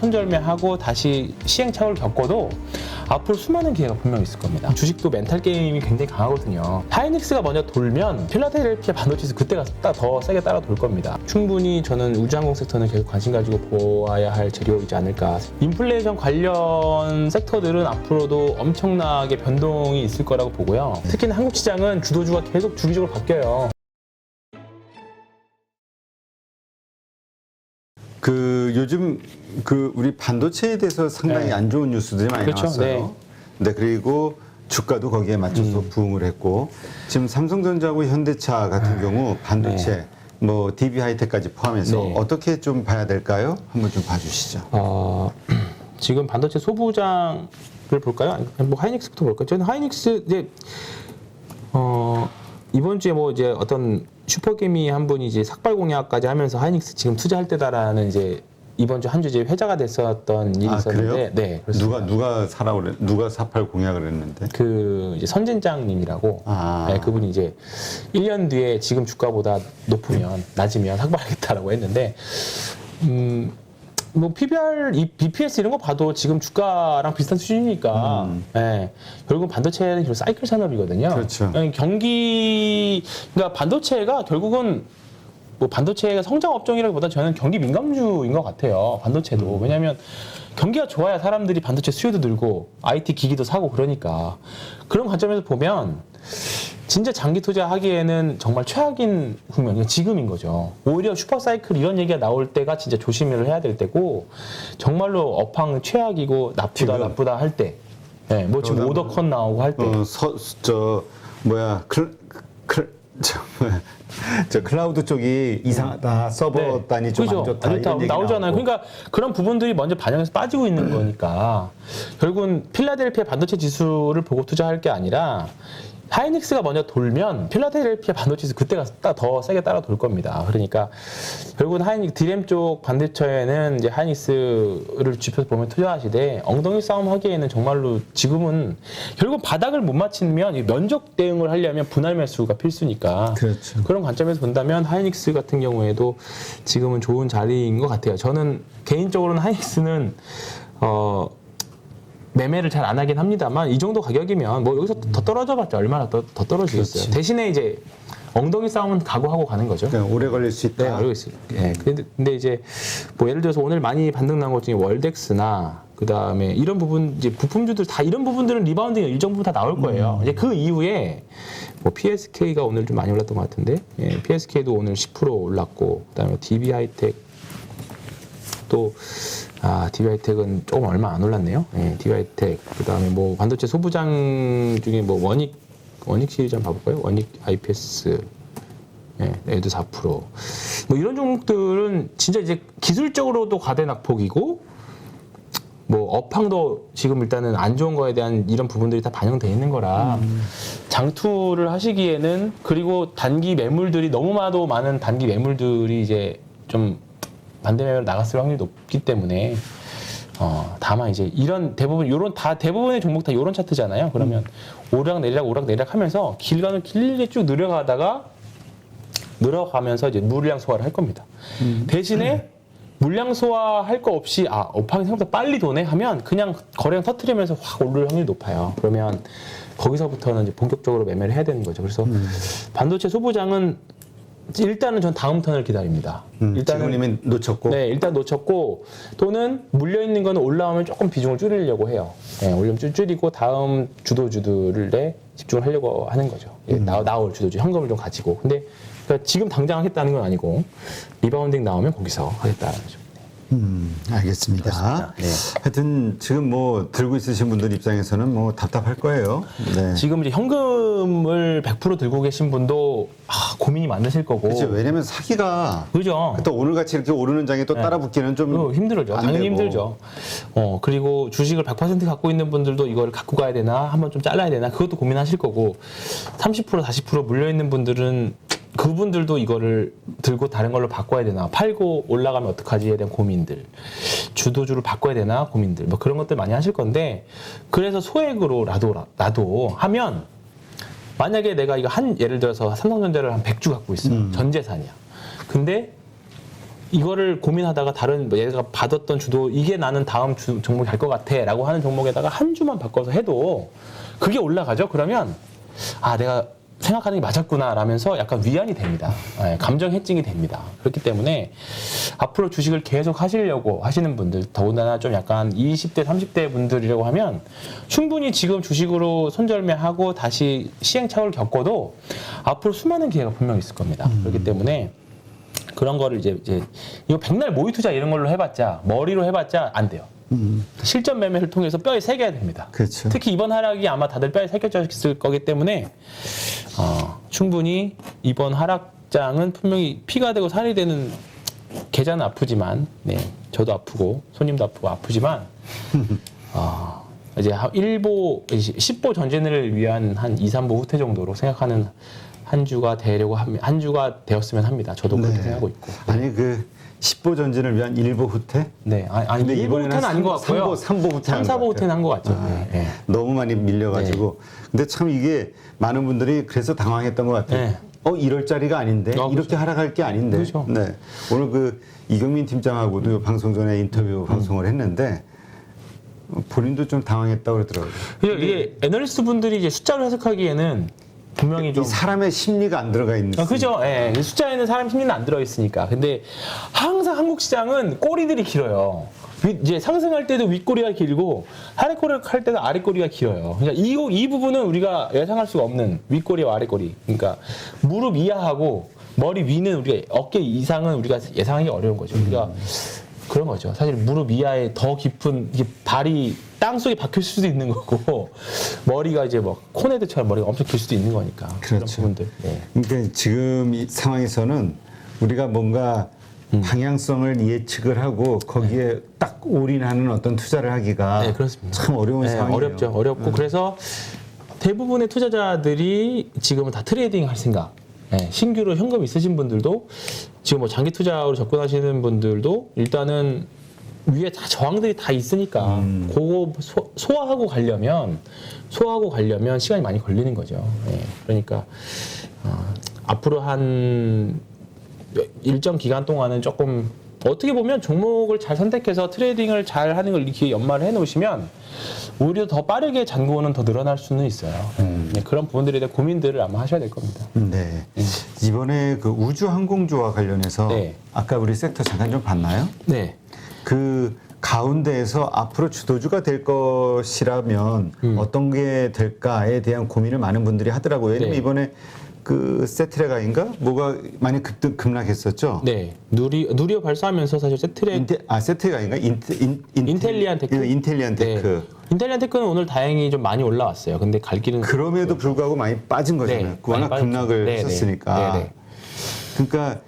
손절매하고 다시 시행착오를 겪어도 앞으로 수많은 기회가 분명히 있을 겁니다. 주식도 멘탈 게임이 굉장히 강하거든요. 하이닉스가 먼저 돌면 필라델피아 반도체에서 그때가 더 세게 따라 돌 겁니다. 충분히 저는 우주항공 섹터는 계속 관심 가지고 보아야 할 재료이지 않을까. 인플레이션 관련 섹터들은 앞으로도 엄청나게 변동이 있을 거라고 보고요. 특히나 한국 시장은 주도주가 계속 주기적으로 바뀌어요. 요즘 우리 반도체에 대해서 상당히 안 좋은 뉴스들이 많이 그렇죠. 나왔어요. 네, 그리고 주가도 거기에 맞춰서 부응을 했고 지금 삼성전자하고 현대차 같은 경우 반도체 뭐 DB 하이텍까지 포함해서 어떻게 좀 봐야 될까요? 한번 좀 봐주시죠. 지금 반도체 소부장을 볼까요? 아니, 뭐 하이닉스부터 볼까요? 저는 하이닉스 이제 이번 주에 뭐 이제 어떤 슈퍼개미 한 분이 이제 삭발 공약까지 하면서 하이닉스 지금 투자할 때다라는 이제 이번 주 한 주 이제 회자가 됐었던 일이 있었는데, 그래요? 네, 그렇습니다. 누가 사라고 그래? 누가 삭발 공약을 했는데? 그 이제 선진장님이라고, 네, 그분이 이제 1년 뒤에 지금 주가보다 낮으면 삭발하겠다라고 했는데, 뭐 PBR, BPS 이런 거 봐도 지금 주가랑 비슷한 수준이니까, 예, 결국은 반도체는 결국 사이클 산업이거든요. 그렇죠. 그러니까 반도체가 결국은 뭐 반도체가 성장 업종이라기보다 저는 경기 민감주인 것 같아요. 반도체도. 왜냐하면 경기가 좋아야 사람들이 반도체 수요도 늘고 IT 기기도 사고 그러니까 그런 관점에서 보면 진짜 장기 투자하기에는 정말 최악인 국면이 지금인 거죠. 오히려 슈퍼사이클 이런 얘기가 나올 때가 진짜 조심을 해야 될 때고 정말로 업황 최악이고 나쁘다 할 때, 네, 뭐 지금 오더컷 나오고 할 때, 저 클라우드 쪽이 이상하다, 서버 단이 좀 안 좋다, 이런 얘기 나오잖아요. 나오고. 그러니까 그런 부분들이 먼저 반영해서 빠지고 있는 거니까 결국은 필라델피아 반도체 지수를 보고 투자할 게 아니라 하이닉스가 먼저 돌면 필라델피아 반도체에서 그때가 더 세게 따라 돌 겁니다. 그러니까 결국은 디램 쪽 반도체에는 이제 하이닉스를 짚어서 보면 투자하시되 엉덩이 싸움 하기에는 정말로 지금은 결국 바닥을 못 맞추면 면적 대응을 하려면 분할 매수가 필수니까 그렇죠. 그런 관점에서 본다면 하이닉스 같은 경우에도 지금은 좋은 자리인 것 같아요. 저는 개인적으로는 하이닉스는 매매를 잘 안 하긴 합니다만 이 정도 가격이면 뭐 여기서 더 떨어져봤자 얼마나 더 떨어지겠어요. 그렇지. 대신에 이제 엉덩이 싸움은 각오하고 가는 거죠. 네, 오래 걸릴 수 있다. 네, 알겠습니다. 네, 근데 이제 뭐 예를 들어서 오늘 많이 반등 난 것 중에 월덱스나 그 다음에 이런 부분 이제 부품주들 다 이런 부분들은 리바운딩이 일정 부분 다 나올 거예요. 이제 그 이후에 뭐 PSK가 오늘 좀 많이 올랐던 것 같은데, PSK도 오늘 10% 올랐고, 그다음에 DB 하이텍 또 DB 하이텍은 조금 얼마 안 올랐네요. DB 하이텍 그다음에 뭐 반도체 소부장 중에 뭐 원익 시리즈 한번 봐볼까요? 원익 IPS 얘도 4%. 뭐 이런 종목들은 진짜 이제 기술적으로도 과대낙폭이고 뭐 업황도 지금 일단은 안 좋은 거에 대한 이런 부분들이 다 반영돼 있는 거라 장투를 하시기에는 그리고 단기 매물들이 너무나도 많은 단기 매물들이 이제 좀 반대 매매로 나갔을 확률이 높기 때문에 다만 이제 이런 대부분의 종목 다 이런 차트잖아요. 그러면 오락내리락 하면서 길게 쭉 늘어가면서 이제 물량 소화를 할 겁니다. 대신에 물량 소화할 거 없이 업황이 생각보다 빨리 도네 하면 그냥 거래량 터트리면서 확 오를 확률이 높아요. 그러면 거기서부터는 이제 본격적으로 매매를 해야 되는 거죠. 그래서 반도체 소부장은 일단은 전 다음 턴을 기다립니다. 지금 이미 놓쳤고. 네, 일단 놓쳤고 또는 물려 있는 거는 올라오면 조금 비중을 줄이려고 해요. 네, 올리면 줄이고 다음 주도주들에 집중을 하려고 하는 거죠. 나올 주도주 현금을 좀 가지고. 근데 그러니까 지금 당장 하겠다는 건 아니고 리바운딩 나오면 거기서 하겠다는 거죠. 알겠습니다. 네. 하여튼 지금 뭐 들고 있으신 분들 입장에서는 뭐 답답할 거예요. 네. 지금 이제 현금을 100% 들고 계신 분도 고민이 많으실 거고. 그렇죠. 왜냐면 사기가 그죠. 또 오늘같이 이렇게 오르는 장에 또 따라 붙기는 좀 힘들죠. 안 당연히 되고. 힘들죠. 그리고 주식을 100% 갖고 있는 분들도 이걸 갖고 가야 되나, 한번 좀 잘라야 되나, 그것도 고민하실 거고, 30%, 40% 물려 있는 분들은 그분들도 이거를 들고 다른 걸로 바꿔야 되나, 팔고 올라가면 어떡하지에 대한 고민들, 주도주를 바꿔야 되나 고민들, 뭐 그런 것들 많이 하실 건데, 그래서 소액으로라도 하면, 만약에 내가 이거 예를 들어서 삼성전자를 한 100주 갖고 있어. 전 재산이야. 근데 이거를 고민하다가 다른 뭐 얘가 받았던 주도 이게 나는 다음 종목이 갈 것 같아라고 하는 종목에다가 한 주만 바꿔서 해도 그게 올라가죠. 그러면 아 내가 생각하는 게 맞았구나 라면서 약간 위안이 됩니다. 네, 감정 해증이 됩니다. 그렇기 때문에 앞으로 주식을 계속 하시려고 하시는 분들, 더군다나 좀 약간 20대, 30대 분들이라고 하면 충분히 지금 주식으로 손절매하고 다시 시행착오를 겪어도 앞으로 수많은 기회가 분명히 있을 겁니다. 그렇기 때문에 그런 거를 이제 이거 백날 모의 투자 이런 걸로 해봤자, 머리로 해봤자 안 돼요. 실전 매매를 통해서 뼈에 새겨야 됩니다. 그렇죠. 특히 이번 하락이 아마 다들 뼈에 새겨져 있을 거기 때문에 충분히 이번 하락장은 분명히 피가 되고 살이 되는 계좌는 아프지만, 네, 저도 아프고 손님도 아프고 아프지만 이제 10보 전진을 위한 한 2, 3보 후퇴 정도로 생각하는 한 주가 한 주가 되었으면 합니다. 저도 그렇게 생각하고 있고. 아니 그 10보 전진을 위한 1보 후퇴? 네, 아니 1보 후퇴는 아닌 것 같고요. 3보 후퇴 3, 4보 후퇴는 한 것 같죠. 네. 너무 많이 밀려가지고. 근데 참 이게 많은 분들이 그래서 당황했던 것 같아요. 네. 이럴 자리가 아닌데, 이렇게 그렇죠. 하락할 게 아닌데. 그렇죠. 네. 오늘 그 이경민 팀장하고도 방송 전에 인터뷰 방송을 했는데 본인도 좀 당황했다고 그러더라고요. 이게 애널리스트 분들이 이제 숫자로 해석하기에는 분명히 좀 이 사람의 심리가 안 들어가 있는. 그죠. 예. 숫자에는 사람 심리는 안 들어있으니까. 근데 항상 한국 시장은 꼬리들이 길어요. 이제 상승할 때도 윗꼬리가 길고 하락꼬리를 할 때도 아랫꼬리가 길어요. 그러니까 이 부분은 우리가 예상할 수가 없는 윗꼬리와 아랫꼬리. 그러니까 무릎 이하하고 머리 위는 우리가 어깨 이상은 우리가 예상하기 어려운 거죠. 우리가 그런 거죠. 사실 무릎 이하에 더 깊은 이게 발이 땅 속에 박힐 수도 있는 거고 머리가 이제 뭐 코네드처럼 머리가 엄청 길 수도 있는 거니까. 그렇죠. 그런 부분들. 네. 그러니까 지금 이 상황에서는 우리가 뭔가 방향성을 예측을 하고 거기에 딱 올인하는 어떤 투자를 하기가 네, 그렇습니다. 참 어려운 상황이에요. 어렵죠. 어렵고 그래서 대부분의 투자자들이 지금은 다 트레이딩 할 생각. 네, 신규로 현금 있으신 분들도 지금 뭐 장기 투자로 접근하시는 분들도 일단은 위에 다 저항들이 다 있으니까 그거 소화하고 가려면 시간이 많이 걸리는 거죠. 네, 그러니까 앞으로 한 일정 기간 동안은 조금 어떻게 보면 종목을 잘 선택해서 트레이딩을 잘 하는 걸 이렇게 연말을 해놓으시면 오히려 더 빠르게 잔고는 더 늘어날 수는 있어요. 네, 그런 부분들에 대한 고민들을 아마 하셔야 될 겁니다. 네. 이번에 그 우주항공주와 관련해서 네. 아까 우리 섹터 잠깐 좀 봤나요? 네. 그 가운데에서 앞으로 주도주가 될 것이라면 어떤 게 될까에 대한 고민을 많은 분들이 하더라고요. 왜냐면 네. 이번에 그 세트레가인가 뭐가 많이 급락했었죠. 네. 누리호 발사하면서 사실 세트레가인가 인텔리안 테크. 인텔리안 테크. 네. 인텔리안 테크는 오늘 다행히 좀 많이 올라왔어요. 근데 갈 길은 그럼에도 불구하고 많이 빠진 거잖아요. 네, 워낙 많이 급락을 빠졌죠. 했었으니까. 네. 그러니까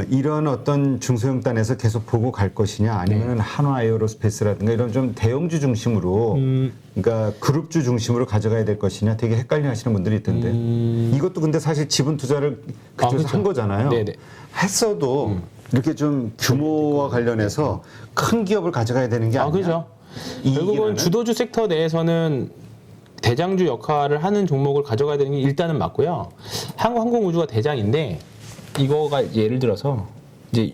이런 어떤 중소형단에서 계속 보고 갈 것이냐 아니면 한화 에어로스페이스라든가 이런 좀 대형주 중심으로 그러니까 그룹주 중심으로 가져가야 될 것이냐 되게 헷갈려 하시는 분들이 있던데 이것도 근데 사실 지분 투자를 그쪽에서 그렇죠. 한 거잖아요. 네네. 했어도 이렇게 좀 규모와 관련해서 큰 기업을 가져가야 되는 게 아니야. 그죠. 결국은 주도주 섹터 내에서는 대장주 역할을 하는 종목을 가져가야 되는 게 일단은 맞고요. 한국항공우주가 대장인데 이거가 예를 들어서 이제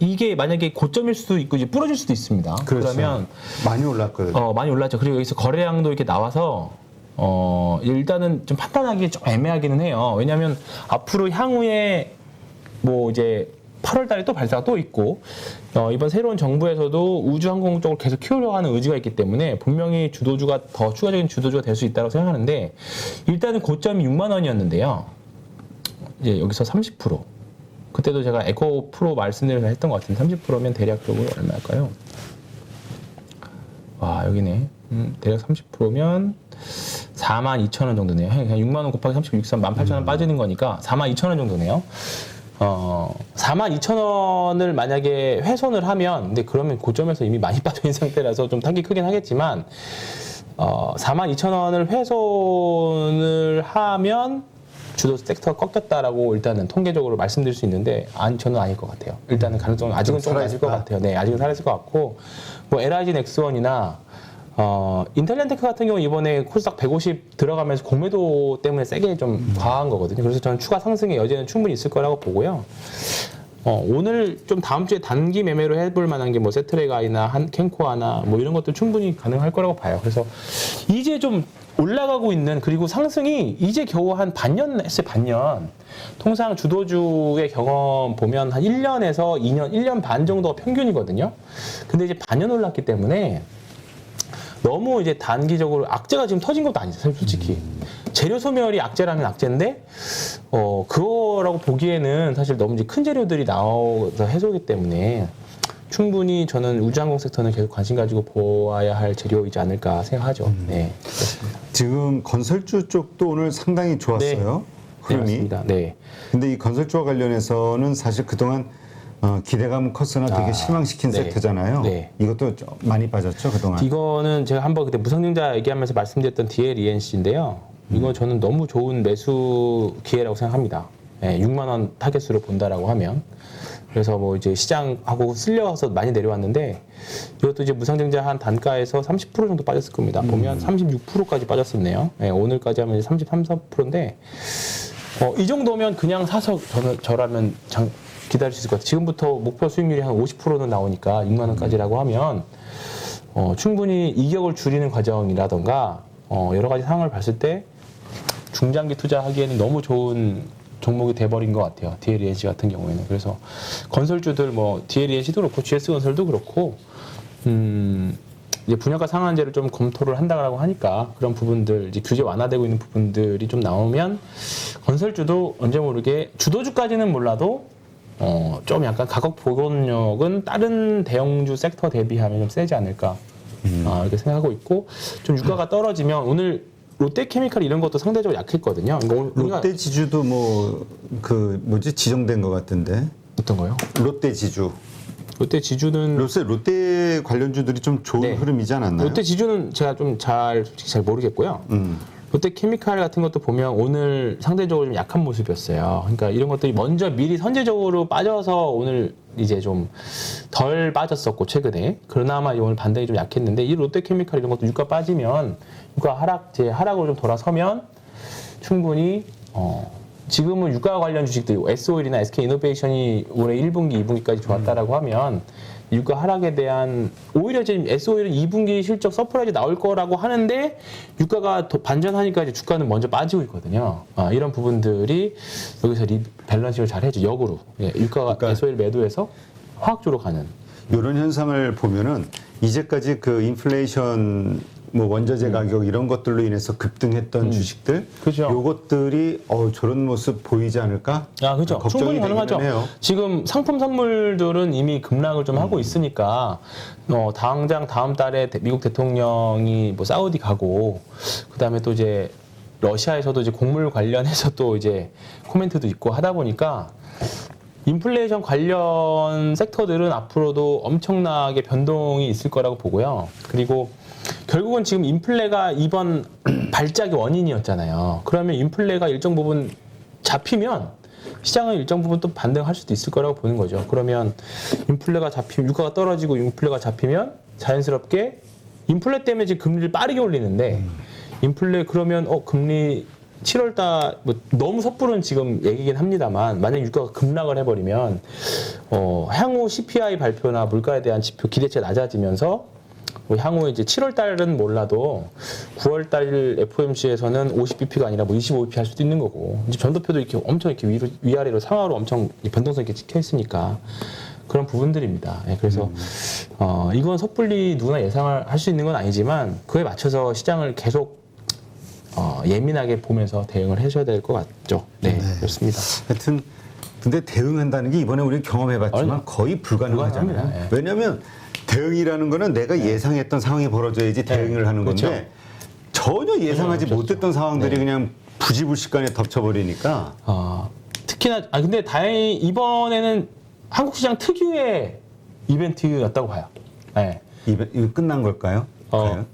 이게 만약에 고점일 수도 있고 이제 부러질 수도 있습니다. 그렇죠. 그러면 많이 올랐거든요. 많이 올랐죠. 그리고 여기서 거래량도 이렇게 나와서 일단은 좀 판단하기 좀 애매하기는 해요. 왜냐하면 앞으로 향후에 뭐 이제 8월 달에 또 발사가 또 있고 이번 새로운 정부에서도 우주항공 쪽을 계속 키우려고 하는 의지가 있기 때문에 분명히 주도주가 더 추가적인 주도주가 될 수 있다고 생각하는데 일단은 고점이 6만 원이었는데요. 이제 여기서 30% 그때도 제가 에코 프로 말씀드려서 했던 것 같은데 30%면 대략적으로 얼마일까요? 와 여기네. 대략 30%면 42,000원 정도네요. 그냥 6만 원 곱하기 36, 18,000원 빠지는 거니까 42,000원 정도네요. 42,000원을 만약에 훼손을 하면, 근데 그러면 고점에서 이미 많이 빠져 있는 상태라서 좀 타격이 크긴 하겠지만, 42,000원을 훼손을 하면 주도 섹터가 꺾였다라고 일단은 통계적으로 말씀드릴 수 있는데, 저는 아닐 것 같아요. 일단은 가능성은 아직은 좀 낮을 것 같아요. 네, 아직은 살아있을 것 같고, 뭐 LIG 넥스원이나 인텔리안테크 같은 경우 이번에 코스닥 150 들어가면서 공매도 때문에 세게 좀 과한 거거든요. 그래서 저는 추가 상승의 여지는 충분히 있을 거라고 보고요. 오늘 좀 다음 주에 단기 매매로 해볼 만한 게 뭐 세트레가이나 캔코아나 뭐 이런 것도 충분히 가능할 거라고 봐요. 그래서 이제 좀 올라가고 있는, 그리고 상승이 이제 겨우 한 반년 했어요. 반년. 통상 주도주의 경험 보면 한 1년에서 2년, 1년 반 정도가 평균이거든요. 근데 이제 반년 올랐기 때문에 너무 이제 단기적으로 악재가 지금 터진 것도 아니죠, 솔직히. 재료 소멸이 악재라면 악재인데, 그거라고 보기에는 사실 너무 이제 큰 재료들이 나와서 해소기 때문에 충분히 저는 우주항공 섹터는 계속 관심 가지고 보아야 할 재료이지 않을까 생각하죠. 네, 그렇습니다. 지금 건설주 쪽도 오늘 상당히 좋았어요. 네, 흐름이. 맞습니다. 네. 근데 이 건설주와 관련해서는 사실 그동안 기대감은 컸으나 되게 실망시킨 네. 섹터잖아요. 네. 이것도 좀 많이 빠졌죠, 그동안. 이거는 제가 한번 그때 무성증자 얘기하면서 말씀드렸던 DLENC인데요. 이거 저는 너무 좋은 매수 기회라고 생각합니다. 네, 6만 원 타겟으로 본다라고 하면. 그래서 뭐 이제 시장하고 쓸려서 많이 내려왔는데, 이것도 이제 무상증자 한 단가에서 30% 정도 빠졌을 겁니다. 보면 36%까지 빠졌었네요. 네, 오늘까지 하면 이제 33, 4%인데, 이 정도면 그냥 사서 저라면 기다릴 수 있을 것 같아요. 지금부터 목표 수익률이 한 50%는 나오니까 6만 원까지라고 하면 충분히 이격을 줄이는 과정이라던가 여러 가지 상황을 봤을 때 중장기 투자하기에는 너무 좋은 종목이 돼버린 것 같아요. DLENC 같은 경우에는. 그래서 건설주들 뭐 DLENC도 그렇고 GS건설도 그렇고 이제 분양가 상한제를 좀 검토를 한다고 하니까 그런 부분들, 이제 규제 완화되고 있는 부분들이 좀 나오면 건설주도 언제 모르게 주도주까지는 몰라도 좀 약간 가격 복원력은 다른 대형주 섹터 대비하면 좀 세지 않을까 이렇게 생각하고 있고, 좀 유가가 떨어지면 오늘 롯데케미칼 이런 것도 상대적으로 약했거든요. 롯데 지주도 지정된 것 같은데. 어떤 거요? 롯데 지주. 롯데 지주는 롯데 관련주들이 좀 좋은 네. 흐름이지 않았나요? 롯데 지주는 제가 좀 솔직히 잘 모르겠고요. 롯데케미칼 같은 것도 보면 오늘 상대적으로 좀 약한 모습이었어요. 그러니까 이런 것들이 먼저 미리 선제적으로 빠져서 오늘 이제 좀 덜 빠졌었고 최근에, 그나마 오늘 반등이 좀 약했는데, 이 롯데케미칼 이런 것도 유가 빠지면 유가 하락으로 좀 돌아서면 충분히 지금은 유가 관련 주식들 S오일이나 SK이노베이션이 올해 1분기, 2분기까지 좋았다라고 하면 유가 하락에 대한, 오히려 지금 S오일은 2분기 실적 서프라이즈 나올 거라고 하는데 유가가 반전하니까 이제 주가는 먼저 빠지고 있거든요. 이런 부분들이 여기서 밸런싱을 잘 해줘, 역으로. 예, 유가가 그러니까 S오일 매도해서 화학주로 가는. 이런 현상을 보면은 이제까지 그 인플레이션 뭐 원자재 가격 이런 것들로 인해서 급등했던 주식들, 그죠. 요것들이 저런 모습 보이지 않을까? 그렇죠. 걱정이 충분히 가능하죠. 되기는 해요. 지금 상품 선물들은 이미 급락을 좀 하고 있으니까 당장 다음 달에 미국 대통령이 뭐 사우디 가고, 그다음에 또 이제 러시아에서도 이제 곡물 관련해서 또 이제 코멘트도 있고 하다 보니까 인플레이션 관련 섹터들은 앞으로도 엄청나게 변동이 있을 거라고 보고요. 그리고 결국은 지금 인플레가 이번 발작의 원인이었잖아요. 그러면 인플레가 일정 부분 잡히면 시장은 일정 부분 또 반등할 수도 있을 거라고 보는 거죠. 그러면 인플레가 잡히면, 유가가 떨어지고 인플레가 잡히면 자연스럽게 인플레 때문에 지금 금리를 빠르게 올리는데, 인플레 그러면 금리 7월달 뭐 너무 섣부른 지금 얘기긴 합니다만, 만약 유가가 급락을 해버리면 향후 CPI 발표나 물가에 대한 지표 기대치가 낮아지면서 향후 이제 7월 달은 몰라도 9월 달 FOMC에서는 50bp가 아니라 뭐 25bp 할 수도 있는 거고, 이제 전도표도 이렇게 엄청 이렇게 위아래로 상하로 엄청 변동성이 이렇게 찍혀 있으니까 그런 부분들입니다. 그래서 이건 섣불리 누구나 예상을 할 수 있는 건 아니지만 그에 맞춰서 시장을 계속 예민하게 보면서 대응을 해줘야 될 것 같죠. 네, 그렇습니다. 하여튼 근데 대응한다는 게 이번에 우리 경험해봤지만 아니, 거의 불가능하잖아요. 불가능합니다. 예. 왜냐하면 대응이라는 거는 내가 예상했던 상황이 벌어져야지 대응을 하는 건데, 그렇죠. 전혀 예상하지 그렇죠. 못했던 상황들이 그냥 부지불식간에 덮쳐버리니까. 특히나 근데 다행히 이번에는 한국 시장 특유의 이벤트였다고 봐요. 네. 이거 끝난 걸까요? 과연?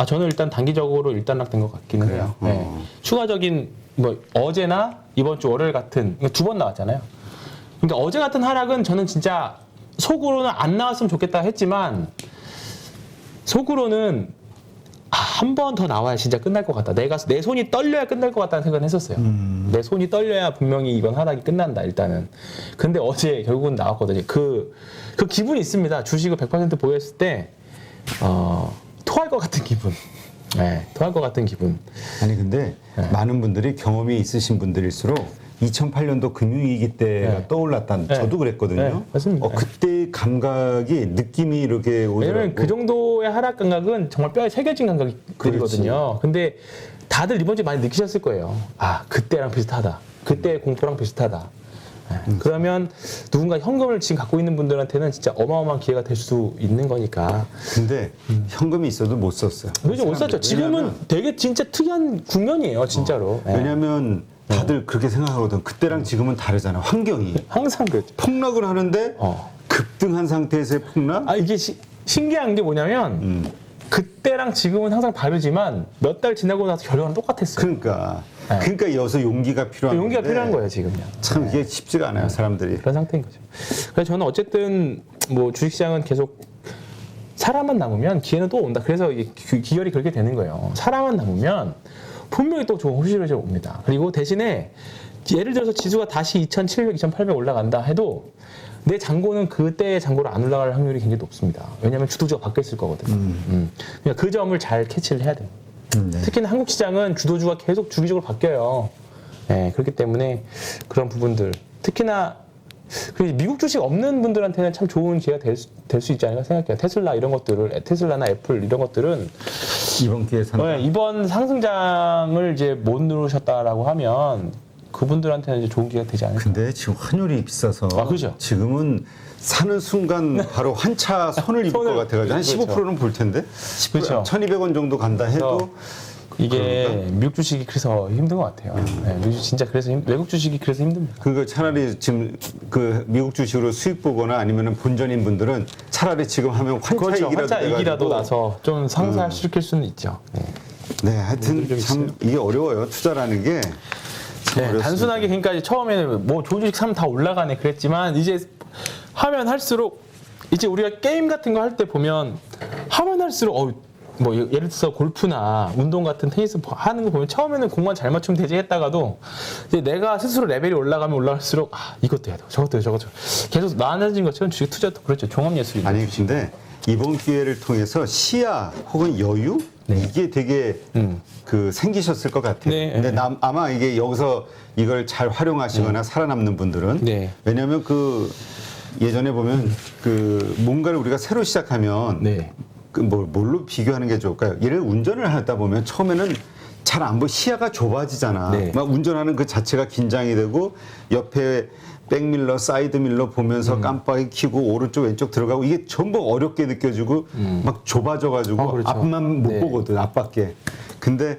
저는 일단 단기적으로 일단락된 것 같기는 해요. 네. 추가적인 뭐 어제나 이번 주 월요일 같은, 두 번 나왔잖아요. 그러니까 어제 같은 하락은 저는 진짜 속으로는 안 나왔으면 좋겠다 했지만, 속으로는 한 번 더 나와야 진짜 끝날 것 같다. 내 손이 떨려야 끝날 것 같다는 생각을 했었어요. 내 손이 떨려야 분명히 이번 하락이 끝난다, 일단은. 근데 어제 결국은 나왔거든요. 그 기분이 있습니다. 주식을 100% 보였을 때, 토할 것 같은 기분. 네, 토할 것 같은 기분. 아니 근데 많은 분들이 경험이 있으신 분들일수록 2008년도 금융위기 때가 떠올랐다. 저도 그랬거든요. 네, 맞습니다. 그때 감각이 느낌이 이렇게 오더라고. 왜냐면 그 정도의 하락 감각은 정말 뼈에 새겨진 감각들이거든요. 근데 다들 이번 주에 많이 느끼셨을 거예요. 아, 그때랑 비슷하다. 그때 공포랑 비슷하다. 그러면 누군가 현금을 지금 갖고 있는 분들한테는 진짜 어마어마한 기회가 될 수 있는 거니까. 근데 현금이 있어도 못 썼어요. 그렇죠, 못 썼죠. 지금은 되게 진짜 특이한 국면이에요, 진짜로. 예. 왜냐하면 다들 그렇게 생각하거든. 그때랑 지금은 다르잖아. 환경이. 항상 그렇죠. 폭락을 하는데 급등한 상태에서의 폭락? 아, 이게 신기한 게 뭐냐면 그때랑 지금은 항상 다르지만 몇 달 지나고 나서 결과는 똑같았어요. 그러니까 여기서 용기가 필요한 용기가 건데 필요한 거예요, 지금요. 참 이게 쉽지가 않아요, 사람들이. 그런 상태인 거죠. 그래서 저는 어쨌든 뭐 주식시장은 계속 사람만 남으면 기회는 또 온다. 그래서 이게 기열이 그렇게 되는 거예요. 사람만 남으면 분명히 또 좋은 호실이 옵니다. 그리고 대신에 예를 들어서 지수가 다시 2,700, 2,800 올라간다 해도 내 잔고는 그때의 잔고로 안 올라갈 확률이 굉장히 높습니다. 왜냐하면 주도주가 바뀌었을 거거든요. 그러니까 그 점을 잘 캐치를 해야 됩니다. 네. 특히나 한국 시장은 주도주가 계속 주기적으로 바뀌어요. 네, 그렇기 때문에 그런 부분들 특히나 그리고 미국 주식 없는 분들한테는 참 좋은 기회가 될 수 있지 않을까 생각해요. 테슬라 이런 것들을 테슬라나 애플 이런 것들은 이번 기회에 산다. 네, 이번 상승장을 이제 못 누르셨다라고 하면 그분들한테는 이제 좋은 기회가 되지 않을까. 근데 지금 환율이 비싸서 그렇죠. 지금은 사는 순간 바로 환차 손을 입을 것 같아가지고 한 15%는 볼 텐데 그렇죠. 1,200원 정도 간다 해도 이게 그런가? 미국 주식이 그래서 힘든 것 같아요. 네, 미국 주식 진짜 그래서 외국 주식이 그래서 힘듭니다. 그거 차라리 지금 그 미국 주식으로 수익 보거나 아니면 본전인 분들은 차라리 지금 하면 그렇죠. 환차 환차 이익이라도 이익이라도 돼가지고 나서 좀 상승시킬 수는 있죠. 네. 네, 하여튼 좀 참 있어요. 이게 어려워요. 투자라는 게 참 네, 어렵습니다. 단순하게 그러니까 처음에는 뭐 좋은 주식 사면 다 올라가네 그랬지만 이제 하면 할수록 이제 우리가 게임 같은 거 할 때 보면 하면 할수록 뭐 예를 들어서 골프나 운동 같은 테니스 하는 거 보면 처음에는 공만 잘 맞추면 되지 했다가도 이제 내가 스스로 레벨이 올라가면 올라갈수록 이것도 해야 돼 저것도 해야 돼 저것도 계속 나눠진 것처럼 주식 투자도 그렇죠. 종합예술이죠. 아니 근데 이번 기회를 통해서 시야 혹은 여유 이게 되게 그 생기셨을 것 같아요. 네. 근데 아마 이게 여기서 이걸 잘 활용하시거나 살아남는 분들은 네. 왜냐하면 그 예전에 보면 그 뭔가를 우리가 새로 시작하면 네. 그 뭘로 비교하는 게 좋을까요? 예를 들어 운전을 하다 보면 처음에는 잘 안 보여 시야가 좁아지잖아. 네. 막 운전하는 그 자체가 긴장이 되고 옆에 백밀러, 사이드밀러 보면서 깜빡이 켜고 오른쪽 왼쪽 들어가고 이게 전부 어렵게 느껴지고 막 좁아져가지고 그렇죠. 앞만 못 네. 보거든 앞밖에. 근데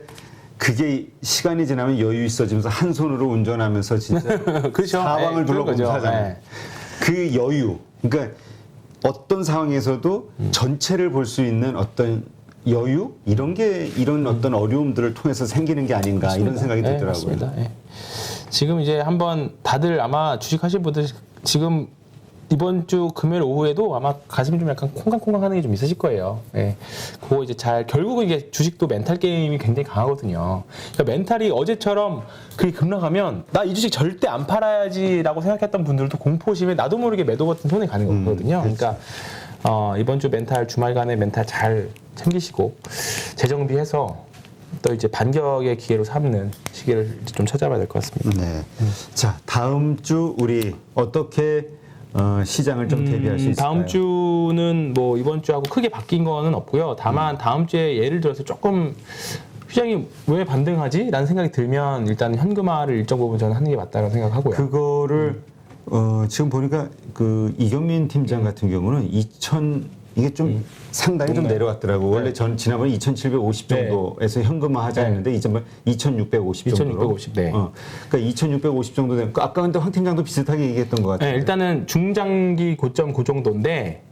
그게 시간이 지나면 여유 있어지면서 한 손으로 운전하면서 진짜 그렇죠. 사방을 네, 그런 거죠. 둘러보면서 하잖아요. 네. 그 여유. 그러니까 어떤 상황에서도 전체를 볼 수 있는 어떤 여유 이런 어떤 어려움들을 통해서 생기는 게 아닌가 맞습니다. 이런 생각이 네, 들더라고요. 맞습니다. 네. 지금 이제 한번 다들 아마 주식하실 분들 지금 이번 주 금요일 오후에도 아마 가슴이 좀 약간 콩강콩강하는 게 좀 있으실 거예요. 예. 그거 이제 결국은 이게 주식도 멘탈 게임이 굉장히 강하거든요. 그러니까 멘탈이 어제처럼 그게 급락하면 나 이 주식 절대 안 팔아야지라고 생각했던 분들도 공포심에 나도 모르게 매도 버튼 손에 가는 거거든요. 그러니까 이번 주 멘탈 주말간에 멘탈 잘 챙기시고 재정비해서 또 이제 반격의 기회로 삼는 시기를 좀 찾아봐야 될 것 같습니다. 네. 자, 다음 주 우리 어떻게 시장을 좀 대비할 수 있을까요? 다음 주는 뭐 이번 주하고 크게 바뀐 거는 없고요. 다만 다음 주에 예를 들어서 조금 시장이 왜 반등하지? 라는 생각이 들면 일단 현금화를 일정 부분 저는 하는 게 맞다고 생각하고요. 그거를 지금 보니까 그 이경민 팀장 같은 경우는 이게 좀 상당히 좀 내려왔더라고. 원래 전 지난번에 2,750 정도에서 현금화 하자 했는데 이전번 2,650 정도로. 2,650, 네. 그러니까 2,650 정도 되면 아까 근데 황 팀장도 비슷하게 얘기했던 것 같아요. 네, 일단은 중장기 고점 그 정도인데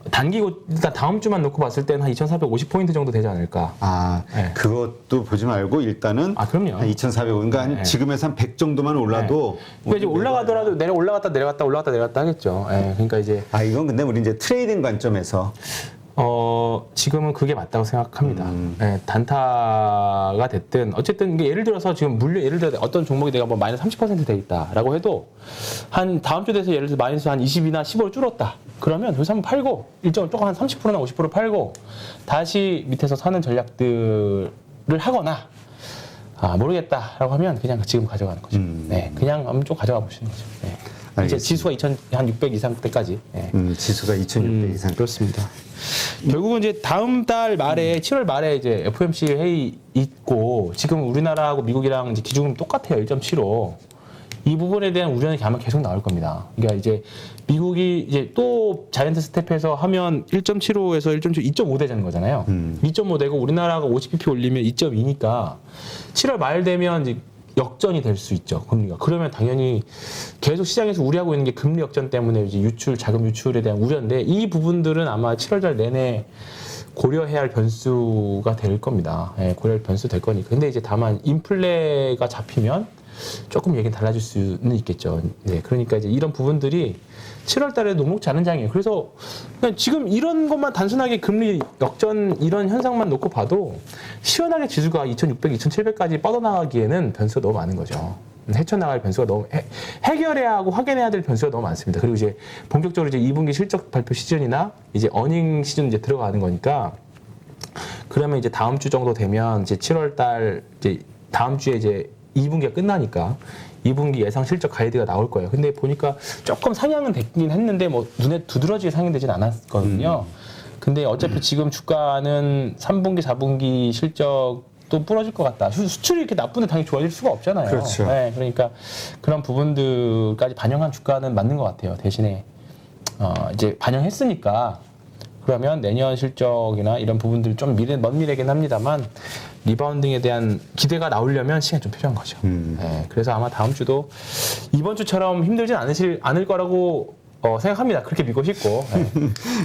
일단 다음 주만 놓고 봤을 때는 한 2,450포인트 정도 되지 않을까. 네. 그것도 보지 말고 일단은 그럼요. 한 2,400, 그러니까 한 지금에서 한 100 정도만 올라도 그러니까 이제 올라가더라도 올라갔다 내려갔다 하겠죠. 네, 그러니까 이제 이건 근데 우리 이제 트레이딩 관점에서 그래서 지금은 그게 맞다고 생각합니다. 네, 단타가 됐든 어쨌든 이게 예를 들어서 지금 물류 예를 들어 어떤 종목이 내가 뭐 마이너스 30% 돼 있다라고 해도 한 다음 주 돼서 예를 들어 마이너스 한 20이나 15를 줄었다. 그러면 여기서 한번 팔고 일정 조금 한 30%나 50% 팔고 다시 밑에서 사는 전략들을 하거나 모르겠다라고 하면 그냥 지금 가져가는 거죠. 네, 그냥 한번 좀 가져가 보시는 거죠. 네. 이제 알겠습니다. 지수가 2,600 이상 때까지. 네. 지수가 2,600 이상. 그렇습니다. 결국은 이제 다음 달 말에 7월 말에 이제 FOMC 회의 있고 지금 우리나라하고 미국이랑 이제 기준금 똑같아요. 1.75. 이 부분에 대한 우려는 아마 계속 나올 겁니다. 그러니까 이제 미국이 이제 또 자이언트 스텝해서 하면 1.75에서 2.5 되자는 거잖아요. 2.5 되고 우리나라가 50bp 올리면 2.2니까 7월 말 되면 이제 역전이 될 수 있죠, 금리가. 그러면 당연히 계속 시장에서 우려하고 있는 게 금리 역전 때문에 이제 자금 유출에 대한 우려인데 이 부분들은 아마 7월달 내내 고려해야 할 변수가 될 겁니다. 예, 고려할 변수 될 거니까. 근데 이제 다만 인플레가 잡히면 조금 얘기는 달라질 수는 있겠죠. 네, 그러니까 이제 이런 부분들이 7월 달에 녹록지 않은 장이에요. 그래서 그냥 지금 이런 것만 단순하게 금리 역전 이런 현상만 놓고 봐도 시원하게 지수가 2,600, 2,700까지 뻗어나가기에는 변수가 너무 많은 거죠. 헤쳐나갈 변수가 너무 해결해야 하고 확인해야 될 변수가 너무 많습니다. 그리고 이제 본격적으로 이제 2분기 실적 발표 시즌이나 이제 어닝 시즌 이제 들어가는 거니까 그러면 이제 다음 주 정도 되면 이제 7월 달 이제 다음 주에 이제 2분기가 끝나니까 2분기 예상 실적 가이드가 나올 거예요. 근데 보니까 조금 상향은 됐긴 했는데 뭐 눈에 두드러지게 상향되진 않았거든요. 근데 어차피 지금 주가는 3분기, 4분기 실적도 부러질 것 같다. 수출이 이렇게 나쁜데 당연히 좋아질 수가 없잖아요. 그렇죠. 네, 그러니까 그런 부분들까지 반영한 주가는 맞는 것 같아요. 대신에 이제 반영했으니까 그러면 내년 실적이나 이런 부분들 좀 먼 미래긴 합니다만 리바운딩에 대한 기대가 나오려면 시간이 좀 필요한 거죠. 네, 그래서 아마 다음 주도 이번 주처럼 힘들진 않을 거라고 생각합니다. 그렇게 믿고 싶고. 네.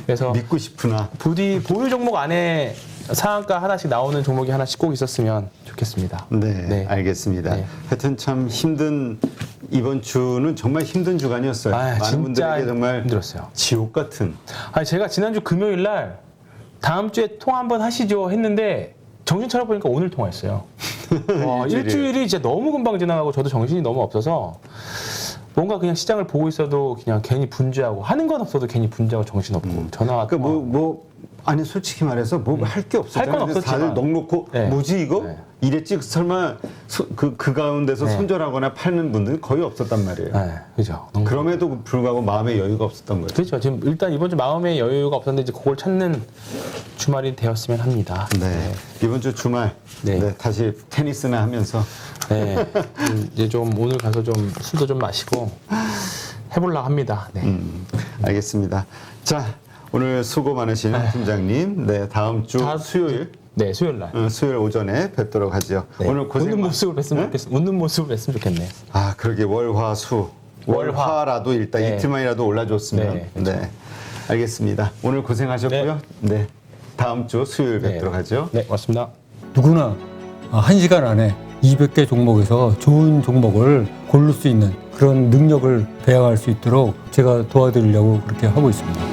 그래서 믿고 싶으나 부디 보유 종목 안에 상한가 하나씩 나오는 종목이 하나씩 꼭 있었으면 좋겠습니다. 네, 알겠습니다. 네. 하여튼 참 힘든 이번 주는 정말 힘든 주간이었어요. 많은 진짜 분들에게 정말 힘들었어요. 지옥 같은. 제가 지난주 금요일 날 다음 주에 통화 한번 하시죠 했는데 정신 차려보니까 오늘 통화했어요. 와, 일주일이 진짜 너무 금방 지나가고 저도 정신이 너무 없어서 뭔가 그냥 시장을 보고 있어도 그냥 괜히 분주하고 하는 건 없어도 괜히 분주하고 정신없고 전화 그러니까 아니 솔직히 말해서 뭐 할 게 없었잖아요. 할건 그래서 다들 없었지만. 넉놓고 네. 뭐지 이거? 네. 이랬지 설마 그 가운데서 네. 손절하거나 팔는 분들이 거의 없었단 말이에요. 네, 그죠. 너무 그럼에도 불구하고 마음의 여유가 없었던 거예요. 그렇죠. 지금 일단 이번 주 마음의 여유가 없었는데 이제 그걸 찾는 주말이 되었으면 합니다. 네. 이번 주 주말 네. 네, 다시 테니스나 하면서 네. 이제 좀 오늘 가서 좀 술도 좀 마시고 해보려고 합니다. 네. 알겠습니다. 자, 오늘 수고 많으신 팀장님. 네, 다음 주 수요일 네, 수요일 날. 수요일 오전에 뵙도록 하죠. 네. 오늘 고생 웃는 모습을 뵀으면 좋겠어요. 웃는 모습을 뵀으면 좋겠네요. 그러게 월화수 월화. 월화라도 일단 네. 이틀만이라도 올라줬으면 네, 그렇죠. 알겠습니다. 오늘 고생하셨고요. 네. 다음 주 수요일 뵙도록 하죠. 네, 고맙습니다. 누구나 1시간 안에 200개 종목에서 좋은 종목을 고를 수 있는 그런 능력을 배양할 수 있도록 제가 도와드리려고 그렇게 하고 있습니다.